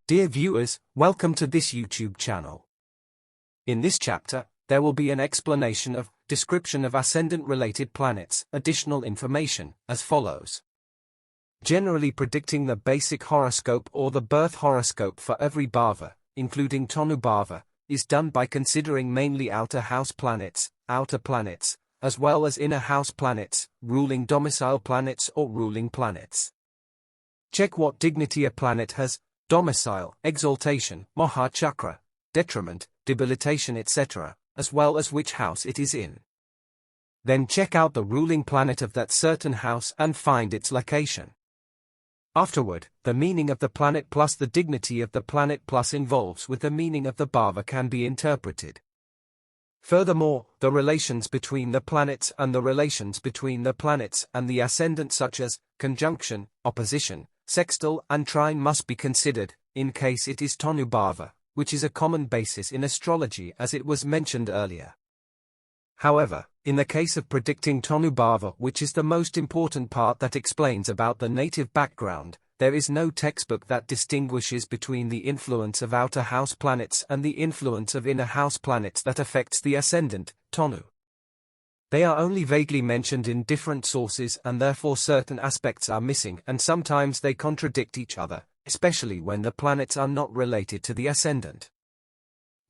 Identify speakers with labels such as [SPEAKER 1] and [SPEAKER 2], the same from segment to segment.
[SPEAKER 1] Dear viewers, welcome to this YouTube channel. In this chapter, there will be an explanation of, description of ascendant-related planets, additional information, as follows. Generally predicting the basic horoscope or the birth horoscope for every Bhava, including Tanu Bhava, is done by considering mainly outer house planets, as well as inner house planets, ruling domicile planets or ruling planets. Check what dignity a planet has: Domicile, Exaltation, Maha Chakra, Detriment, Debilitation, etc., as well as which house it is in. Then check out the ruling planet of that certain house and find its location. Afterward, the meaning of the planet plus the dignity of the planet plus involves with the meaning of the Bhava can be interpreted. Furthermore, the relations between the planets and the relations between the planets and the ascendant, such as conjunction, opposition, sextile and trine, must be considered, in case it is Tanu Bhava, which is a common basis in astrology as it was mentioned earlier. However, in the case of predicting Tanu Bhava, which is the most important part that explains about the native background, there is no textbook that distinguishes between the influence of outer house planets and the influence of inner house planets that affects the ascendant, Tanu. They are only vaguely mentioned in different sources and therefore certain aspects are missing and sometimes they contradict each other, especially when the planets are not related to the ascendant.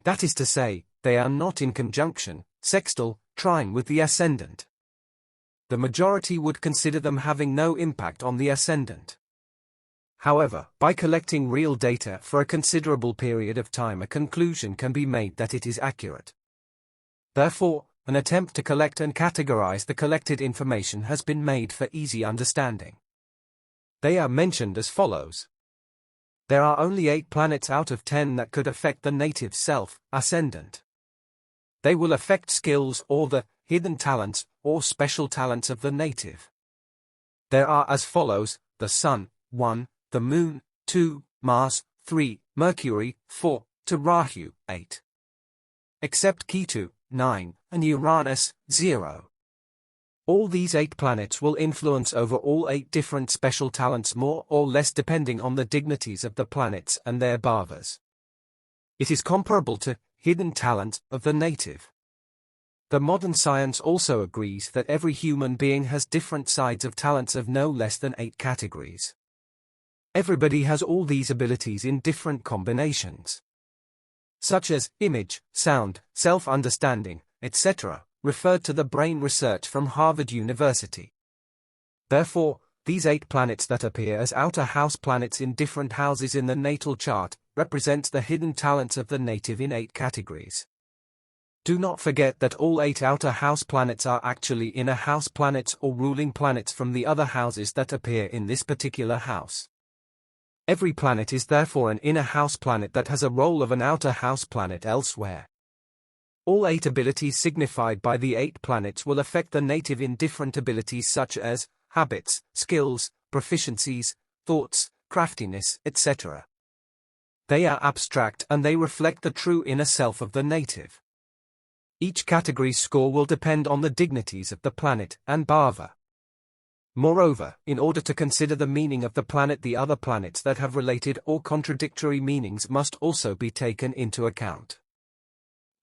[SPEAKER 1] That is to say, they are not in conjunction, sextile, trine with the ascendant. The majority would consider them having no impact on the ascendant. However, by collecting real data for a considerable period of time, a conclusion can be made that it is accurate. Therefore, an attempt to collect and categorize the collected information has been made for easy understanding. They are mentioned as follows. There are only 8 planets out of 10 that could affect the native self, ascendant. They will affect skills or the hidden talents or special talents of the native. There are as follows: the Sun, 1, the Moon, 2, Mars, 3, Mercury, 4, to Rahu, 8. Except Ketu, 9, and Uranus, 0. All these 8 planets will influence over all 8 different special talents more or less depending on the dignities of the planets and their bhavas. It is comparable to hidden talent of the native. The modern science also agrees that every human being has different sides of talents of no less than 8 categories. Everybody has all these abilities in different combinations, such as image, sound, self-understanding, etc., referred to the brain research from Harvard University. Therefore, these 8 planets that appear as outer house planets in different houses in the natal chart represent the hidden talents of the native in 8 categories. Do not forget that all 8 outer house planets are actually inner house planets or ruling planets from the other houses that appear in this particular house. Every planet is therefore an inner house planet that has a role of an outer house planet elsewhere. All 8 abilities signified by the 8 planets will affect the native in different abilities such as habits, skills, proficiencies, thoughts, craftiness, etc. They are abstract and they reflect the true inner self of the native. Each category's score will depend on the dignities of the planet and bhava. Moreover, in order to consider the meaning of the planet, the other planets that have related or contradictory meanings must also be taken into account.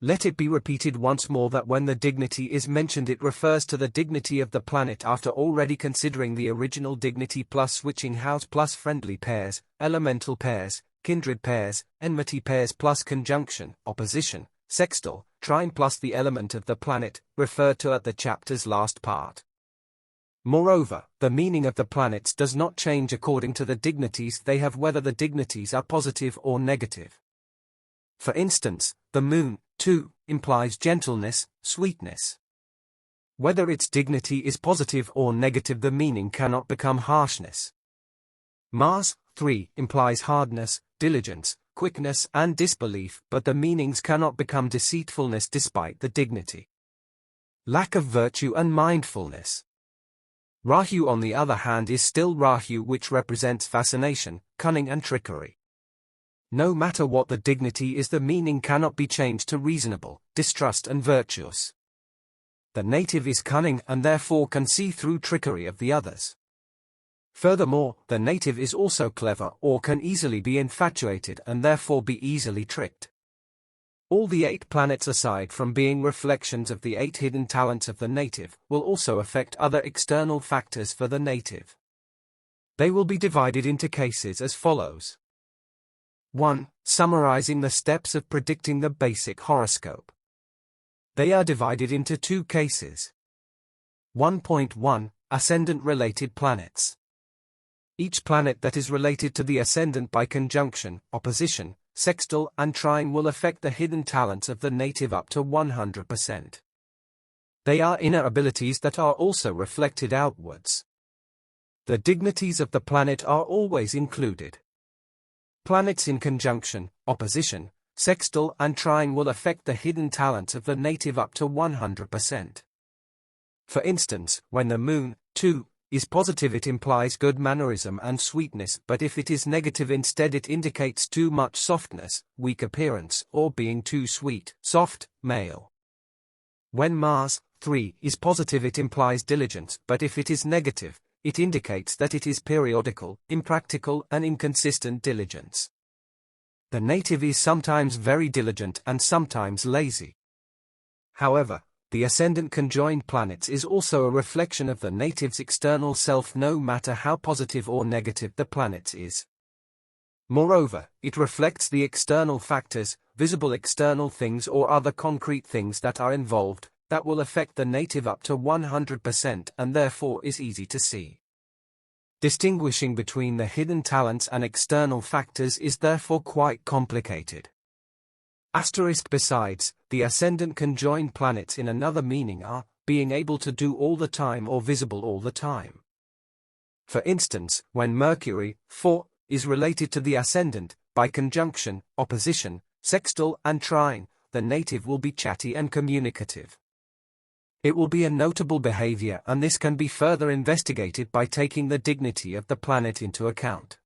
[SPEAKER 1] Let it be repeated once more that when the dignity is mentioned, it refers to the dignity of the planet after already considering the original dignity plus switching house plus friendly pairs, elemental pairs, kindred pairs, enmity pairs plus conjunction, opposition, sextile, trine plus the element of the planet, referred to at the chapter's last part. Moreover, the meaning of the planets does not change according to the dignities they have, whether the dignities are positive or negative. For instance, the Moon, 2, implies gentleness, sweetness. Whether its dignity is positive or negative, the meaning cannot become harshness. Mars, 3, implies hardness, diligence, quickness and disbelief, but the meanings cannot become deceitfulness despite the dignity, lack of virtue and mindfulness. Rahu, on the other hand, is still Rahu, which represents fascination, cunning and trickery. No matter what the dignity is, the meaning cannot be changed to reasonable, distrust and virtuous. The native is cunning and therefore can see through trickery of the others. Furthermore, the native is also clever or can easily be infatuated and therefore be easily tricked. All the 8 planets, aside from being reflections of the 8 hidden talents of the native, will also affect other external factors for the native. They will be divided into cases as follows. 1. Summarizing the steps of predicting the basic horoscope. They are divided into 2 cases. 1.1. Ascendant-related planets. Each planet that is related to the ascendant by conjunction, opposition, sextile and trine will affect the hidden talents of the native up to 100%. They are inner abilities that are also reflected outwards. The dignities of the planet are always included. Planets in conjunction, opposition, sextile and trine will affect the hidden talents of the native up to 100%. For instance, when the moon, 2, is positive, it implies good mannerism and sweetness, but if it is negative instead, it indicates too much softness, weak appearance, or being too sweet, soft, male. When Mars, 3, is positive, it implies diligence, but if it is negative, it indicates that it is periodical, impractical and inconsistent diligence. The native is sometimes very diligent and sometimes lazy. However, the ascendant conjoined planets is also a reflection of the native's external self, no matter how positive or negative the planet is. Moreover, it reflects the external factors, visible external things or other concrete things that are involved, that will affect the native up to 100% and therefore is easy to see. Distinguishing between the hidden talents and external factors is therefore quite complicated. Besides, the ascendant conjoined planets in another meaning are, being able to do all the time or visible all the time. For instance, when Mercury, 4, is related to the ascendant, by conjunction, opposition, sextile and trine, the native will be chatty and communicative. It will be a notable behavior, and this can be further investigated by taking the dignity of the planet into account.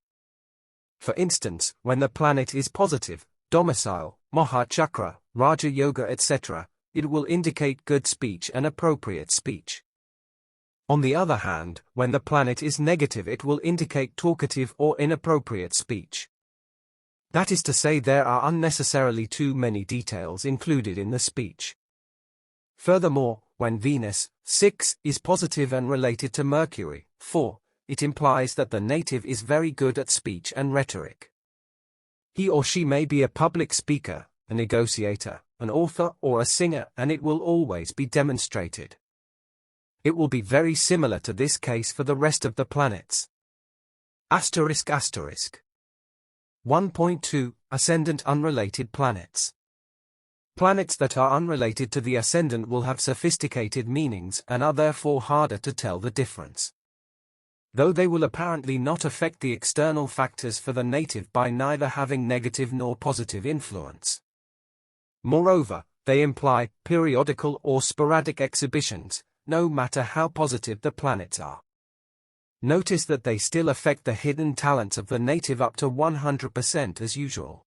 [SPEAKER 1] For instance, when the planet is positive, domicile, Maha Chakra, Raja Yoga etc., it will indicate good speech and appropriate speech. On the other hand, when the planet is negative, it will indicate talkative or inappropriate speech. That is to say, there are unnecessarily too many details included in the speech. Furthermore, when Venus, 6, is positive and related to Mercury, 4, it implies that the native is very good at speech and rhetoric. He or she may be a public speaker, a negotiator, an author or a singer, and it will always be demonstrated. It will be very similar to this case for the rest of the planets. ****. 1.2 Ascendant unrelated planets. Planets that are unrelated to the ascendant will have sophisticated meanings and are therefore harder to tell the difference. Though they will apparently not affect the external factors for the native by neither having negative nor positive influence. Moreover, they imply periodical or sporadic exhibitions, no matter how positive the planets are. Notice that they still affect the hidden talents of the native up to 100% as usual.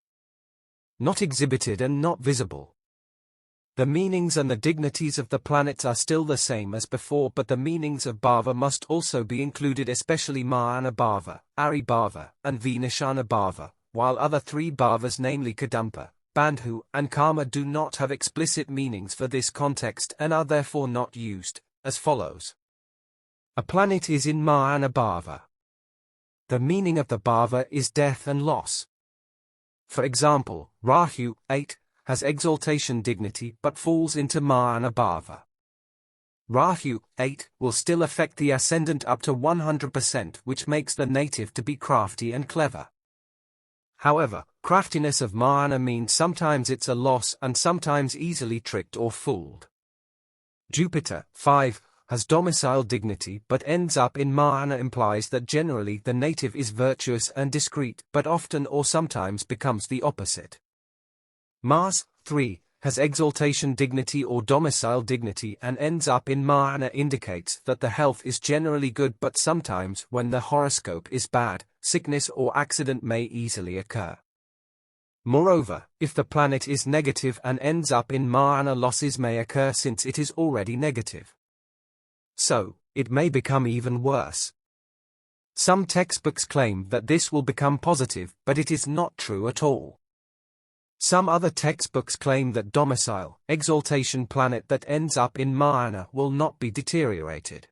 [SPEAKER 1] Not exhibited and not visible. The meanings and the dignities of the planets are still the same as before, but the meanings of Bhava must also be included, especially Mahana Bhava, Ari Bhava, and Vinashana Bhava, while other 3 Bhavas, namely Kadampa, Bandhu, and Karma, do not have explicit meanings for this context and are therefore not used, as follows. A planet is in Mahana Bhava. The meaning of the Bhava is death and loss. For example, Rahu, 8, has exaltation dignity but falls into Mahana Bhava. Rahu, 8, will still affect the ascendant up to 100%, which makes the native to be crafty and clever. However, craftiness of Mahana means sometimes it's a loss and sometimes easily tricked or fooled. Jupiter, 5, has domicile dignity but ends up in Mahana, implies that generally the native is virtuous and discreet, but often or sometimes becomes the opposite. Mars, 3, has exaltation dignity or domicile dignity and ends up in Mahana, indicates that the health is generally good, but sometimes when the horoscope is bad, sickness or accident may easily occur. Moreover, if the planet is negative and ends up in Mahana, losses may occur since it is already negative. So, it may become even worse. Some textbooks claim that this will become positive, but it is not true at all. Some other textbooks claim that Domicile, Exaltation planet that ends up in Mahana will not be deteriorated.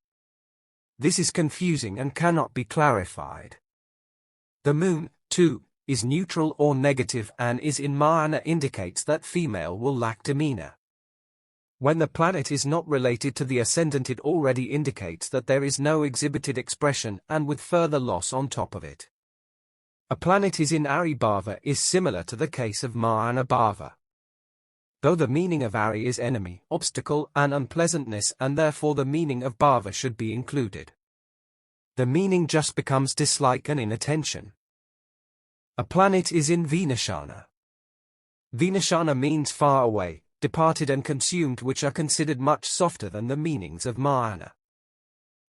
[SPEAKER 1] This is confusing and cannot be clarified. The moon, too, is neutral or negative and is in Mahana indicates that female will lack demeanor. When the planet is not related to the ascendant, it already indicates that there is no exhibited expression and with further loss on top of it. A planet is in Ari Bhava is similar to the case of Mahana Bhava. Though the meaning of Ari is enemy, obstacle and unpleasantness, and therefore the meaning of Bhava should be included. The meaning just becomes dislike and inattention. A planet is in Vinashana. Vinashana means far away, departed and consumed, which are considered much softer than the meanings of Mahana.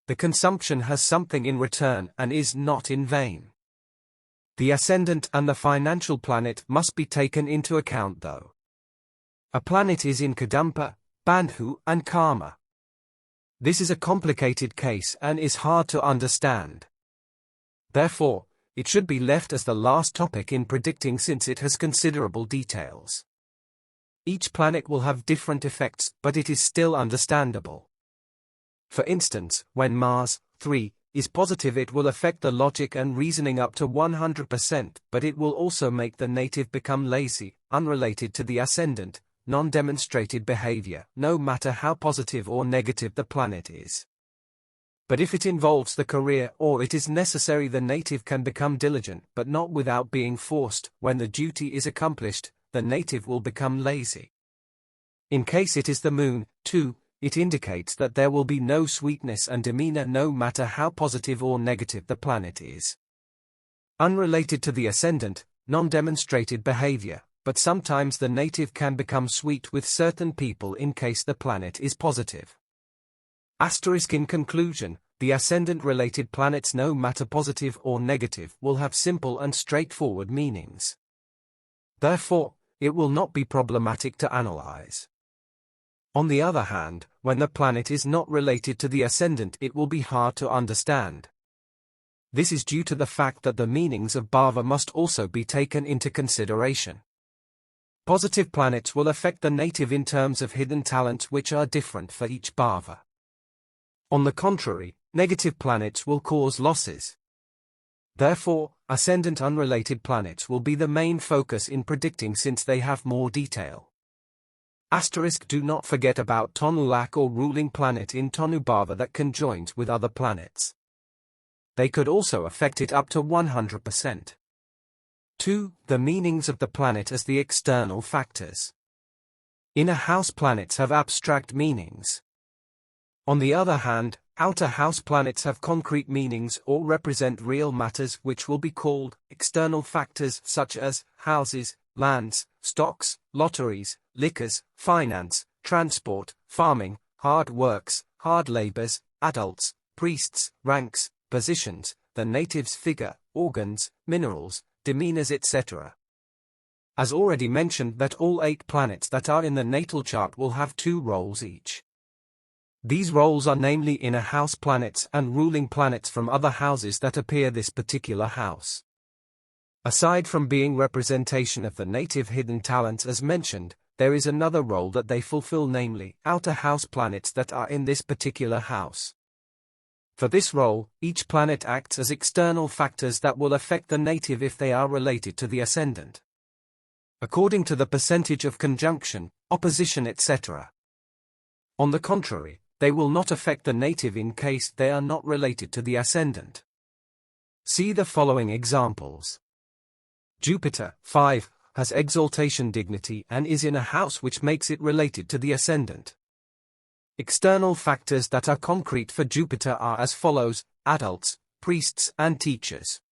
[SPEAKER 1] The consumption has something in return and is not in vain. The ascendant and the financial planet must be taken into account though. A planet is in Kadampa, Bandhu and Karma. This is a complicated case and is hard to understand. Therefore, it should be left as the last topic in predicting since it has considerable details. Each planet will have different effects, but it is still understandable. For instance, when Mars, 3, is positive, it will affect the logic and reasoning up to 100%, but it will also make the native become lazy, unrelated to the ascendant, non-demonstrated behavior, no matter how positive or negative the planet is. But if it involves the career or it is necessary, the native can become diligent, but not without being forced. When the duty is accomplished, the native will become lazy. In case it is the moon, too, it indicates that there will be no sweetness and demeanor no matter how positive or negative the planet is. Unrelated to the ascendant, non-demonstrated behavior, but sometimes the native can become sweet with certain people in case the planet is positive. In conclusion, the ascendant-related planets, no matter positive or negative, will have simple and straightforward meanings. Therefore, it will not be problematic to analyze. On the other hand, when the planet is not related to the ascendant, it will be hard to understand. This is due to the fact that the meanings of Bhava must also be taken into consideration. Positive planets will affect the native in terms of hidden talents which are different for each Bhava. On the contrary, negative planets will cause losses. Therefore, ascendant unrelated planets will be the main focus in predicting since they have more detail. Do not forget about Tanu or ruling planet in Tanu Bhava that conjoins with other planets. They could also affect it up to 100%. 2. The meanings of the planet as the external factors. Inner house planets have abstract meanings. On the other hand, outer house planets have concrete meanings or represent real matters which will be called external factors, such as houses, lands, stocks, lotteries, liquors, finance, transport, farming, hard works, hard labors, adults, priests, ranks, positions, the native's figure, organs, minerals, demeanors, etc. As already mentioned, that all 8 planets that are in the natal chart will have 2 roles each. These roles are namely inner house planets and ruling planets from other houses that appear this particular house. Aside from being representation of the native hidden talents as mentioned, there is another role that they fulfill, namely outer house planets that are in this particular house. For this role, each planet acts as external factors that will affect the native if they are related to the ascendant, according to the percentage of conjunction, opposition, etc. On the contrary, they will not affect the native in case they are not related to the ascendant. See the following examples. Jupiter, 5, has exaltation dignity and is in a house which makes it related to the ascendant. External factors that are concrete for Jupiter are as follows: adults, priests and teachers.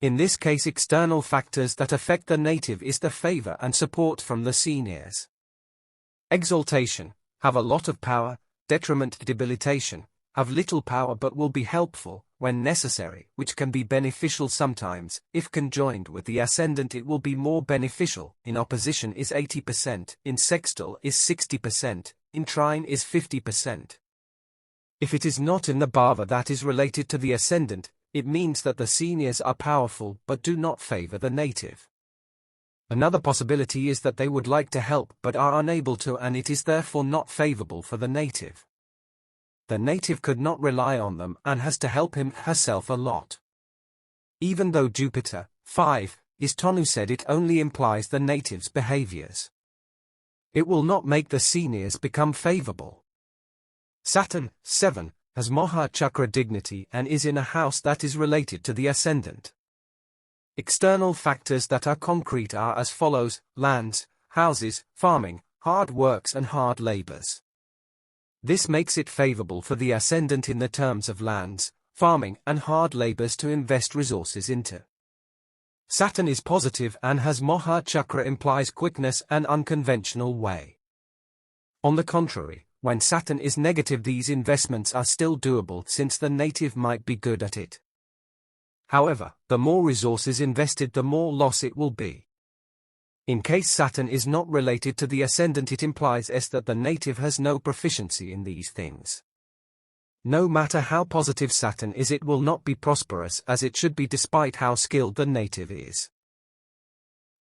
[SPEAKER 1] In this case, external factors that affect the native is the favor and support from the seniors. Exaltation, have a lot of power. Detriment, debilitation, have little power but will be helpful when necessary, which can be beneficial sometimes. If conjoined with the ascendant, it will be more beneficial. In opposition is 80%, in sextile is 60%, in trine is 50%. If it is not in the Bhava that is related to the ascendant, it means that the seniors are powerful but do not favor the native. Another possibility is that they would like to help but are unable to, and it is therefore not favorable for the native. The native could not rely on them and has to help him herself a lot. Even though Jupiter, 5, is Tanu said, it only implies the native's behaviors. It will not make the seniors become favorable. Saturn, 7, has Maha Chakra dignity and is in a house that is related to the Ascendant. External factors that are concrete are as follows: lands, houses, farming, hard works and hard labors. This makes it favorable for the Ascendant in the terms of lands, farming and hard labors to invest resources into. Saturn is positive and has Maha Chakra implies quickness and unconventional way. On the contrary, when Saturn is negative, these investments are still doable since the native might be good at it. However, the more resources invested, the more loss it will be. In case Saturn is not related to the Ascendant, it implies that the native has no proficiency in these things. No matter how positive Saturn is, it will not be prosperous as it should be despite how skilled the native is.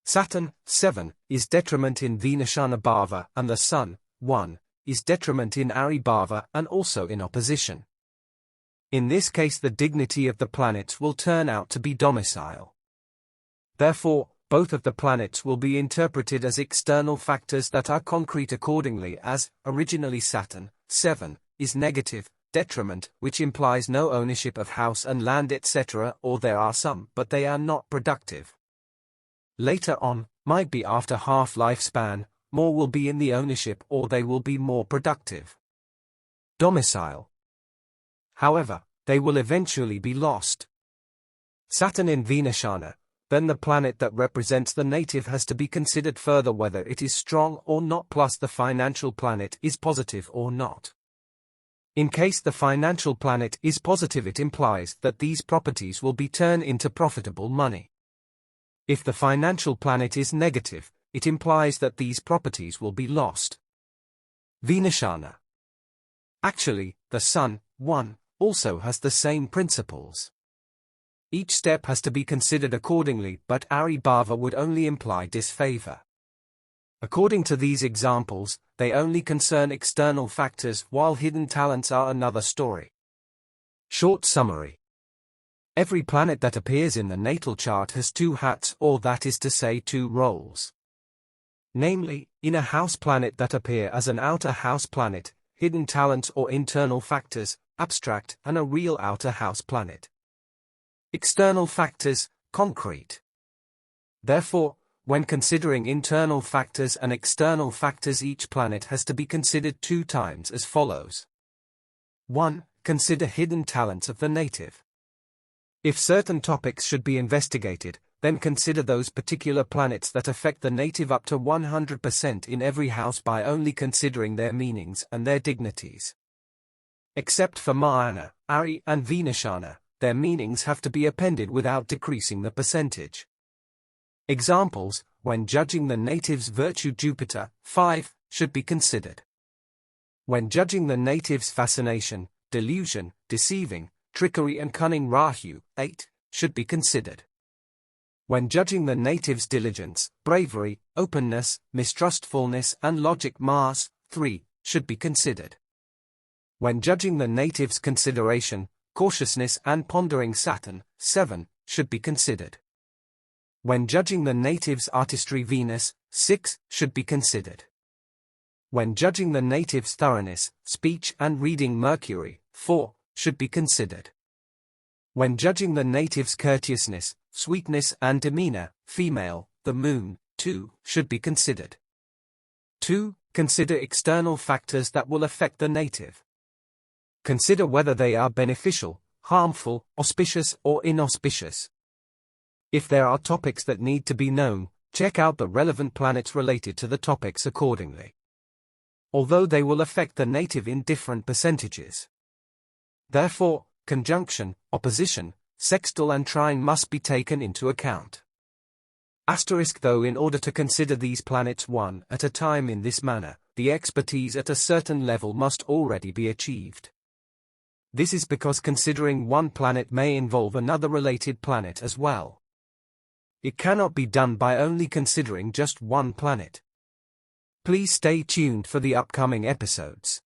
[SPEAKER 1] Saturn, 7, is detriment in Tanu Bhava and the Sun, 1, is detriment in Ari Bhava and also in opposition. In this case, the dignity of the planets will turn out to be domicile. Therefore, both of the planets will be interpreted as external factors that are concrete accordingly, as, originally Saturn, 7, is negative, detriment, which implies no ownership of house and land etc., or there are some, but they are not productive. Later on, might be after half lifespan, more will be in the ownership or they will be more productive. Domicile. However, they will eventually be lost. Saturn in Vinashana, then the planet that represents the native has to be considered further whether it is strong or not, plus the financial planet is positive or not. In case the financial planet is positive, it implies that these properties will be turned into profitable money. If the financial planet is negative, it implies that these properties will be lost. Vinashana. Actually, the Sun, 1, also has the same principles. Each step has to be considered accordingly, but Ari Bhava would only imply disfavor. According to these examples, they only concern external factors, while hidden talents are another story. Short summary. Every planet that appears in the natal chart has two hats, or that is to say two roles. Namely, inner house planet that appear as an outer house planet, hidden talents or internal factors, abstract, and a real outer house planet. External factors, concrete. Therefore, when considering internal factors and external factors, each planet has to be considered 2 times as follows. 1. Consider hidden talents of the native. If certain topics should be investigated, then consider those particular planets that affect the native up to 100% in every house by only considering their meanings and their dignities. Except for Mahana, Ari, and Vinashana, their meanings have to be appended without decreasing the percentage. Examples: when judging the native's virtue, Jupiter, 5, should be considered. When judging the native's fascination, delusion, deceiving, trickery and cunning, Rahu, 8, should be considered. When judging the native's diligence, bravery, openness, mistrustfulness and logic, Mars, 3, should be considered. When judging the native's consideration, cautiousness and pondering, Saturn, 7, should be considered. When judging the native's artistry, Venus, 6, should be considered. When judging the native's thoroughness, speech and reading, Mercury, 4, should be considered. When judging the native's courteousness, sweetness and demeanor, female, the Moon, 2, should be considered. 2. Consider external factors that will affect the native. Consider whether they are beneficial, harmful, auspicious or inauspicious. If there are topics that need to be known, check out the relevant planets related to the topics accordingly. Although they will affect the native in different percentages. Therefore, conjunction, opposition, sextile and trine must be taken into account. Asterisk though, in order to consider these planets one at a time in this manner, the expertise at a certain level must already be achieved. This is because considering one planet may involve another related planet as well. It cannot be done by only considering just one planet. Please stay tuned for the upcoming episodes.